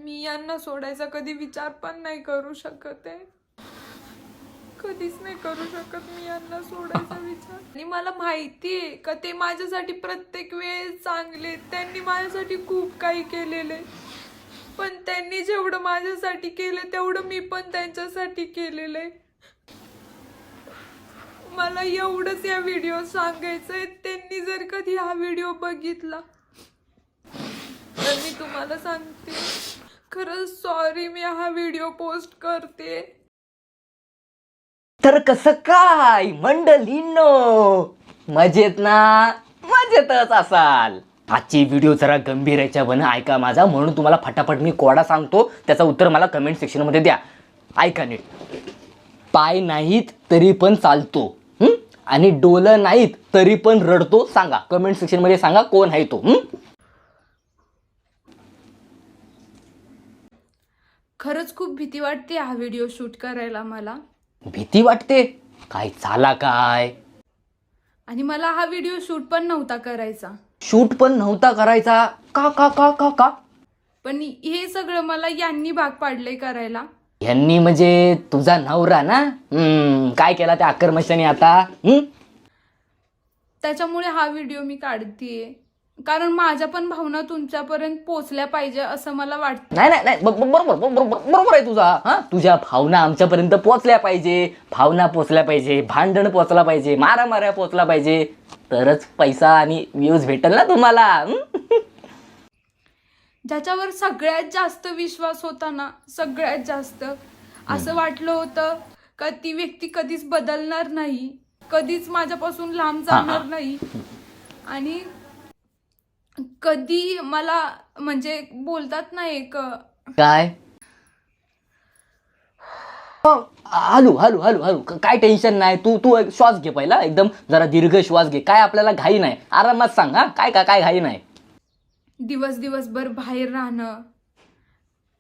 मी यांना सोडायचा कधी विचार पण नाही करू शकत आहे, कधीच नाही करू शकत मी यांना सोडायचा विचार. आणि मला माहिती आहे का ते माझ्यासाठी प्रत्येक वेळेस चांगले, त्यांनी माझ्यासाठी खूप काही केलेले, पण त्यांनी जेवढं माझ्यासाठी केलं तेवढं मी पण त्यांच्यासाठी केलेलं आहे. मला एवढंच या व्हिडिओ सांगायचंय, त्यांनी जर कधी हा व्हिडिओ बघितला तर मी तुम्हाला सांगते खरंच सॉरी, मी हा व्हिडिओ पोस्ट करते. तर कसं काय मंडळींनो, मजेत ना? मजेतच असाल. आजची व्हिडिओ जरा गंभीर याच्यावर ऐका माझा, म्हणून तुम्हाला फटाफट मी कोडा सांगतो, त्याचं उत्तर मला कमेंट सेक्शन मध्ये द्या. ऐका नीट. पाय नाहीत तरी पण चालतो, आणि डोलं नाहीत तरी पण रडतो. सांगा कमेंट सेक्शन मध्ये, सांगा कोण आहे तो. खरंच खूप भीती वाटते हा व्हिडिओ शूट करायला मला. भीती वाटते? काय झाला काय? आणि मला हा व्हिडिओ शूट पण नव्हता करायचा. शूट पण नव्हता करायचा? का का का का का? पण हे सगळं मला यांनी भाग पाडलंय करायला. यांनी म्हणजे तुझा नवरा ना? काय केला त्या आकर्मशाने आता? त्याच्यामुळे हा व्हिडिओ मी काढतीये, कारण माझ्या पण भावना तुमच्यापर्यंत पोहोचल्या पाहिजे असं मला वाटतं. नाही नाही नाही, बरोबर आहे तुझा. हा, तुझ्या भावना आमच्यापर्यंत पोहोचल्या पाहिजे, भावना पोहोचल्या पाहिजे, भांडण पोहोचला पाहिजे, मारामाऱ्या पोहोचला पाहिजे, तरच पैसा आणि व्ह्यूज भेटेल ना तुम्हाला. ज्याच्यावर सगळ्यात जास्त विश्वास होता ना, सगळ्यात जास्त असं वाटलं होतं का ती व्यक्ती कधीच बदलणार नाही, कधीच माझ्यापासून लांब जाणार नाही, आणि कधी मला म्हणजे बोलतात ना एक काय, हलू हलू हलू हलू, काय टेन्शन नाही. तू तू एक श्वास घे पहिला, एकदम जरा दीर्घ श्वास घे. काय आपल्याला घाई नाही, आरामात सांग. हा, काय काय घाई नाही. दिवसभर बाहेर राहणं,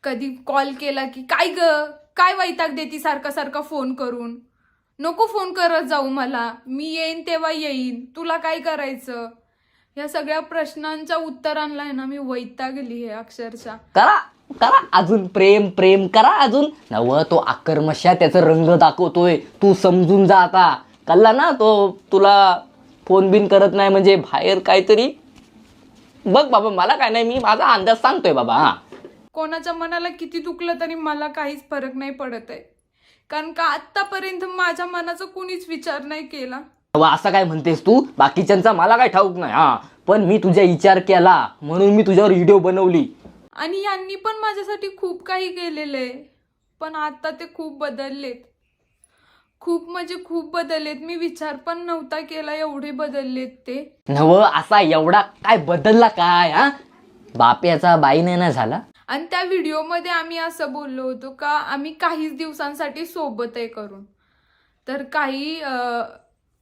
कधी कॉल केला की काय ग, काय वैताग देती सारखा सारखा फोन करून, नको फोन करत जाऊ मला, मी येईन तेव्हा येईन, तुला काय करायचं. या सगळ्या प्रश्नांच्या उत्तरांना आहे ना मी वैतागली आहे अक्षरशः. करा करा अजून प्रेम प्रेम करा अजून. नव तो आकर्मशा त्याचा रंग दाखवतोय, तू समजून जा आता. कळला ना? तो तुला फोन बिन करत नाही म्हणजे बाहेर काहीतरी बघ बाबा. मला काय नाही, मी माझा अंदाज सांगतोय बाबा. हा, कोणाच्या मनाला किती दुखलं तरी मला काहीच फरक नाही पडत आहे, कारण का आतापर्यंत माझ्या मनाचा कुणीच विचार नाही केला. असं काय म्हणतेस तू? बाकीच्यांचा मला काय ठाऊक नाही. हा, पण मी तुझा विचार केला म्हणून मी तुझ्यावर व्हिडिओ बनवली. आणि यांनी पण माझ्यासाठी खूप काही केलेलं आहे, पण आता ते खूप बदललेत, खूप म्हणजे खूप बदललेत. मी विचार पण नव्हता केला एवढे बदललेत ते. नव असा एवढा काय बदलला काय? हा, बाप्याचा बाईने ना झाला. आणि त्या व्हिडिओमध्ये आम्ही असं बोललो होतो का आम्ही काहीच दिवसांसाठी सोबत आहे करून, तर काही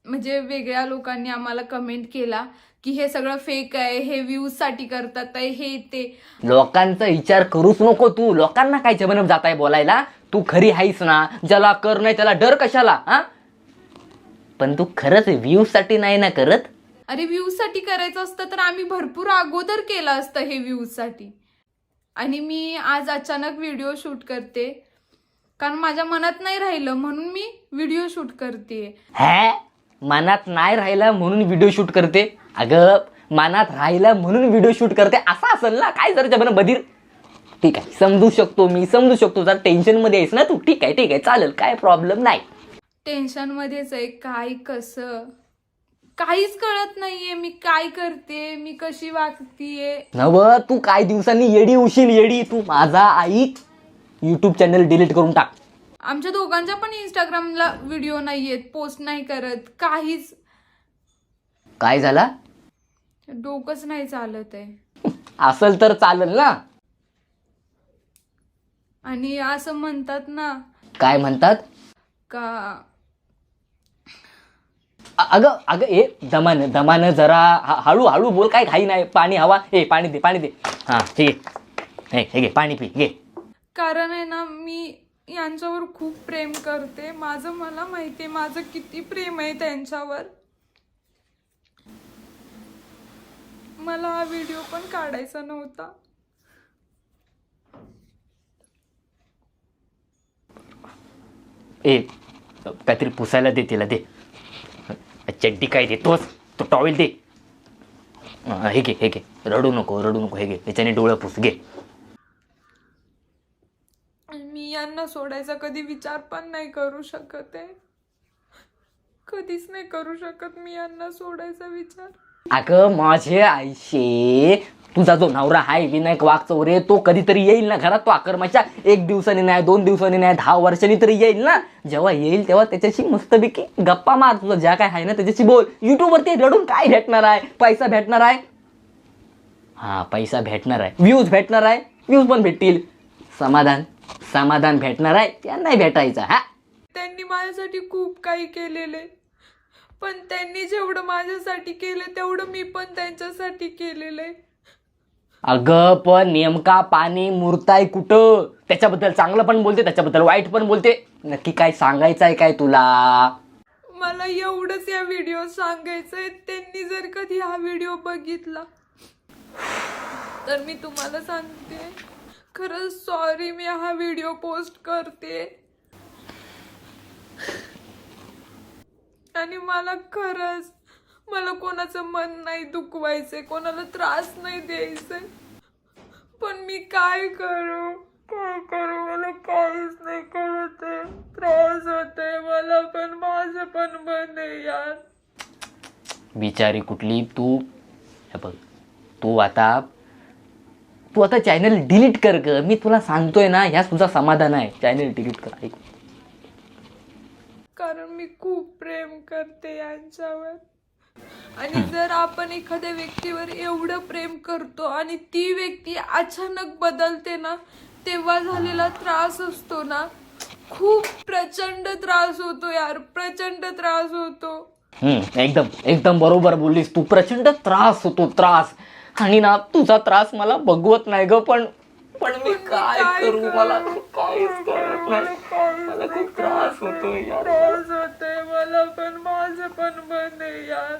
म्हणजे वेगळ्या लोकांनी आम्हाला कमेंट केला की हे सगळं फेक आहे, हे व्ह्यूज साठी करतात आहे, हे ते. लोकांचा विचार करूच नको तू. लोकांना काय जमन जाताय बोलायला? तू खरी हायस ना, ज्याला कर नाही त्याला डर कशाला? हा, पण तू खरंच व्ह्यूज साठी नाही ना करत? अरे व्ह्यूज साठी करायचं असतं तर आम्ही भरपूर अगोदर केलं असतं हे व्ह्यूज साठी. आणि मी आज अचानक व्हिडिओ शूट करते कारण माझ्या मनात नाही राहिलं म्हणून मी व्हिडिओ शूट करते. हे, मनात नाही राहिला म्हणून व्हिडिओ शूट करते? अगं, मनात राहिला म्हणून व्हिडिओ शूट करते असं असेल ना? काय जर जबन बधीर. ठीक आहे, समजू शकतो मी, समजू शकतो. जर टेन्शन मध्ये आहेस ना तू, ठीक आहे ठीक आहे, चालेल, काय प्रॉब्लेम नाही. टेन्शन मध्येच आहे, काय कसं काहीच कळत नाहीये, मी काय करते, मी कशी वागतीये. नव तू काय दिवसांनी येडी उशील येडी. तू माझा ऐक, युट्यूब चॅनल डिलीट करून टाक. आमच्या दोघांच्या पण इंस्टाग्रामला व्हिडिओ नाहीयेत, पोस्ट नाही करत, काहीच. काय झाला? डोकंच नाही चालत आहे. असेल तर चालेल ना? आणि असं म्हणतात ना, काय म्हणतात? का अगं अगं, ए दमानं दमानं जरा हळू हळू बोल. काय घाई नाही. पाणी हवा. ए पाणी दे, पाणी दे. हा, हे घे पाणी पी घे. कारण आहे ना मी यांच्यावर खूप प्रेम करते. मला माहितीये माझं किती प्रेम आहे त्यांच्यावर. मला हा व्हिडिओ पण काढायचा नव्हता. ए काहीतरी पुसायला दे तिला दे. चड्डी काय देतोस, तो टॉवेल दे. हे घे हे घे, रडू नको हे घे, त्याच्याने डोळं पुस घे. मी यांना सोडायचा कधी विचार पण नाही करू शकत आहे. कधीच नाही करू शकत मी यांना सोडायचा विचार. अगं माझे आईशे, तुझा जो नवरा आहे विनायक वाघचौरे, तो कधीतरी येईल ना घरात. तो अकर्माच्या 1 दिवसांनी नाही, 2 दिवसांनी नाही, 10 वर्षांनी तरी येईल ना. जेव्हा येईल तेव्हा त्याच्याशी मस्तपैकी गप्पा मार. तुझं ज्या काय आहे ना त्याच्याशी बोल. युट्यूबवरती रडून काय भेटणार आहे? पैसा भेटणार आहे. हा पैसा भेटणार आहे, व्ह्यूज भेटणार आहे, व्ह्यूज पण भेटतील. समाधान भेटणार आहे, त्या नाही भेटायचं. हा त्यांनी माझ्यासाठी खूप काही केलेले, पण त्यांनी जेवढं माझ्यासाठी केलं तेवढं मी पण त्यांच्यासाठी केलेलं आहे. अगं पण नेमका पाणी मुरताय कुठं? त्याच्याबद्दल चांगलं पण बोलते, त्याच्याबद्दल वाईट पण बोलते. नक्की काय सांगायचं आहे काय तुला? मला एवढंच या व्हिडिओ सांगायचंय. त्यांनी जर कधी हा व्हिडिओ बघितला तर मी तुम्हाला सांगते, खरंच सॉरी मी हा व्हिडिओ पोस्ट करते. आणि मला कोणाचं मन नाही दुखवायचंय, कोणाला त्रास नाही द्यायचंय. पण मी काय करू मला काहीच नाही कळत आहे. त्रास होतोय मला, पण माझं पण बंद आहे यार. बिचारी कुठली तू. हे बघ, तू आता चॅनल डिलीट कर ग. मी तुला सांगतोय ना, ह्या तुझा समाधान आहे. चॅनल डिलीट कर. ऐक, कारण मी खूप प्रेम करते यांच्यावर. आणि जर आपण एखाद्या व्यक्तीवर एवढं प्रेम करतो आणि ती व्यक्ती अचानक बदलते ना, तेव्हा झालेला त्रास असतो ना, खूप प्रचंड त्रास होतो यार, प्रचंड त्रास होतो. एकदम बरोबर बोललीस तू. प्रचंड त्रास होतो, त्रास. आणि ना तुझा त्रास मला बघवत नाही ग, पण मी काय करू? मला काहीच कळत नाही. मला खूप त्रास होतोय यार. त्रास होतोय मला, पण माझं पण बंद आहे यार.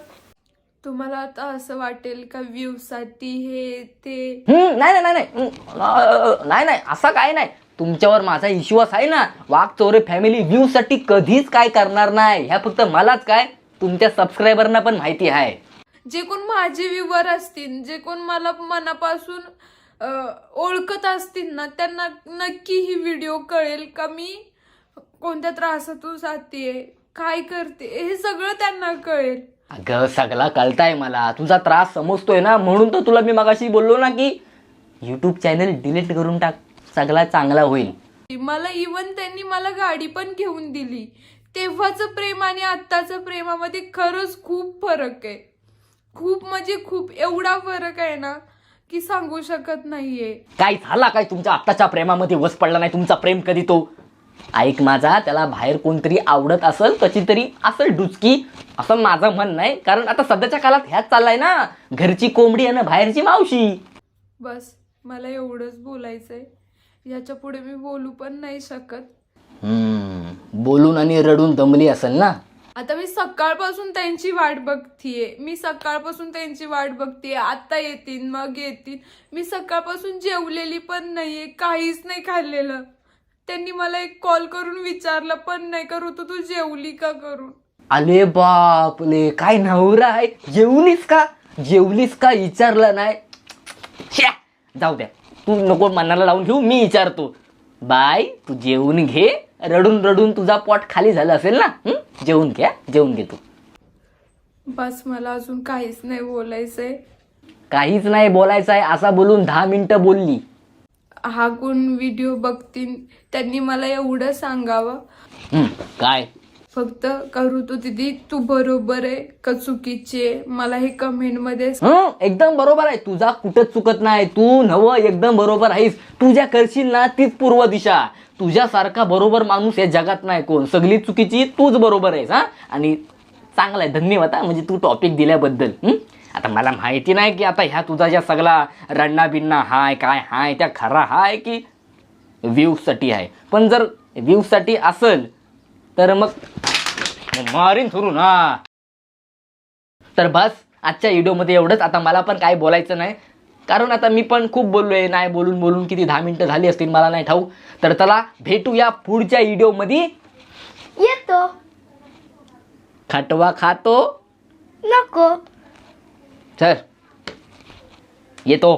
तुम्हाला आता असं वाटेल का व्ह्यू साठी हे ते? नाही असं काय नाही. तुमच्यावर माझा विश्वास आहे ना. वाघचौरे फॅमिली व्ह्यू साठी कधीच काय करणार नाही. ह्या फक्त मलाच काय, तुमच्या सबस्क्रायबरना पण माहिती आहे. जे कोण माझे व्ह्यूवर असतील, जे कोण मला मनापासून ओळखत असतील ना, त्यांना नक्की ही व्हिडिओ कळेल का मी कोणत्या त्रासातून जातेय, काय करते, हे सगळं त्यांना कळेल. अगं सगळा कळताय मला. तुझा त्रास समजतोय ना, म्हणून तर तुला मी मगाशी बोललो ना की युट्यूब चॅनल डिलीट करून टाक, सगळा चांगला होईल. मला इवन त्यांनी मला गाडी पण घेऊन दिली. तेव्हाचं प्रेम आणि आत्ताचं प्रेमामध्ये खरंच खूप फरक आहे. खूप म्हणजे खूप, एवढा फरक आहे ना की सांगू शकत नाहीये. काय झाला काय तुमच्या आत्ताच्या प्रेमामध्ये वस पडला नाही तुमचा प्रेम कधी? तो ऐक माझा, त्याला बाहेर कोणतरी आवडत असेल, कशी तरी असेल डुचकी, असं माझं म्हणणं आहे. कारण आता सध्याच्या काळात ह्याच चाललाय ना, घरची कोंबडी आणि बाहेरची मावशी. बस मला एवढंच बोलायचंय. याच्या पुढे मी बोलू पण नाही शकत. बोलून आणि रडून दमली असेल ना. आता मी सकाळपासून त्यांची वाट बघतीये. आता येतील, मग येतील. मी सकाळपासून जेवलेली पण नाहीये, काहीच नाही खाल्लेलं. त्यांनी मला एक कॉल करून विचारलं पण नाही का, ऋतू तू जेवली का करून. अरे बापले, काय नवरा आहे. जेवलीस का विचारलं नाही. जाऊ द्या, तू नको मनाला लावून घेऊ, मी विचारतो. बाय तू जेवून घे. रडून तुझा पोट खाली झालं असेल ना. जेवून घे तू. बस मला अजून काहीच नाही बोलायचंय. काहीच नाही बोलायचं आहे असा बोलून 10 मिनिटं बोलली. हा कोण व्हिडिओ बघतील त्यांनी मला एवढं सांगावं. काय? फक्त करू तू दीदी तू बरोबर आहे का चुकीची आहे, मला हे कमेंट मध्ये. एकदम बरोबर आहे. तुझा कुठंच चुकत नाही. तू एकदम बरोबर आहेस. तू ज्या करशील ना तीच पूर्व दिशा. तुझ्यासारखा बरोबर माणूस या जगात नाही कोण. सगळी चुकीची तूच बरोबर आहेस. आणि चांगला आहे, धन्यवाद म्हणजे तू टॉपिक दिल्याबद्दल. आता मला माहिती नाही की आता ह्या तुझा ज्या सगळा रण्णा बिन्ना हाय काय हाय त्या खरा हाय की व्ह्यूजसाठी आहे. पण जर व्ह्यूजसाठी असेल तर मग मारीन सुरू ना. तर बस आजच्या व्हिडिओमध्ये एवढंच. आता मला पण काय बोलायचं नाही, कारण आता मी पण खूप बोललोय. नाही बोलून किती 10 मिनिटं झाली असतील मला नाही ठाऊक. तर चला भेटूया पुढच्या व्हिडिओमध्ये. येतो. खटवा खातो. नको. चल येतो.